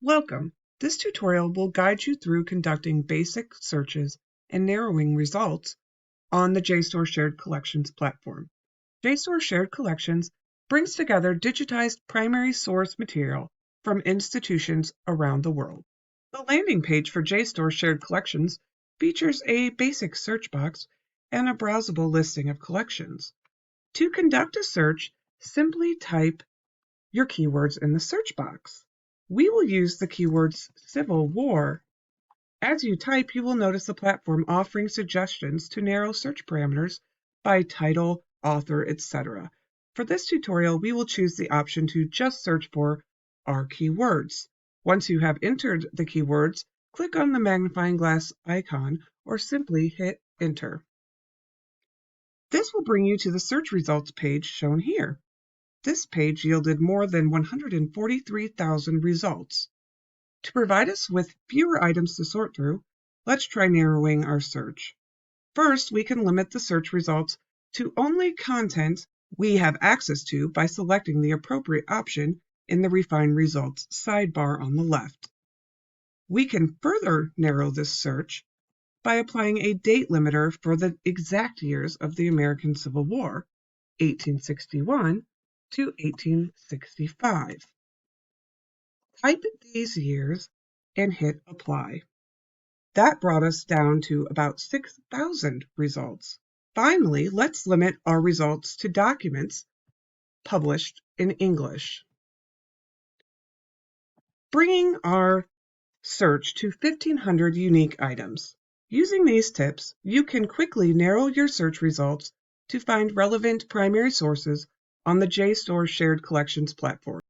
Welcome. This tutorial will guide you through conducting basic searches and narrowing results on the JSTOR Shared Collections platform. JSTOR Shared Collections brings together digitized primary source material from institutions around the world. The landing page for JSTOR Shared Collections features a basic search box and a browsable listing of collections. To conduct a search, simply type your keywords in the search box. We will use the keywords Civil War. As you type, you will notice the platform offering suggestions to narrow search parameters by title, author, etc. For this tutorial, we will choose the option to just search for our keywords. Once you have entered the keywords, click on the magnifying glass icon or simply hit Enter. This will bring you to the search results page shown here. This page yielded more than 143,000 results. To provide us with fewer items to sort through, let's try narrowing our search. First, we can limit the search results to only content we have access to by selecting the appropriate option in the Refine Results sidebar on the left. We can further narrow this search by applying a date limiter for the exact years of the American Civil War, 1861 to 1865. Type in these years and hit Apply. That brought us down to about 6,000 results. Finally, let's limit our results to documents published in English, bringing our search to 1,500 unique items. Using these tips, you can quickly narrow your search results to find relevant primary sources on the JSTOR Shared Collections platform.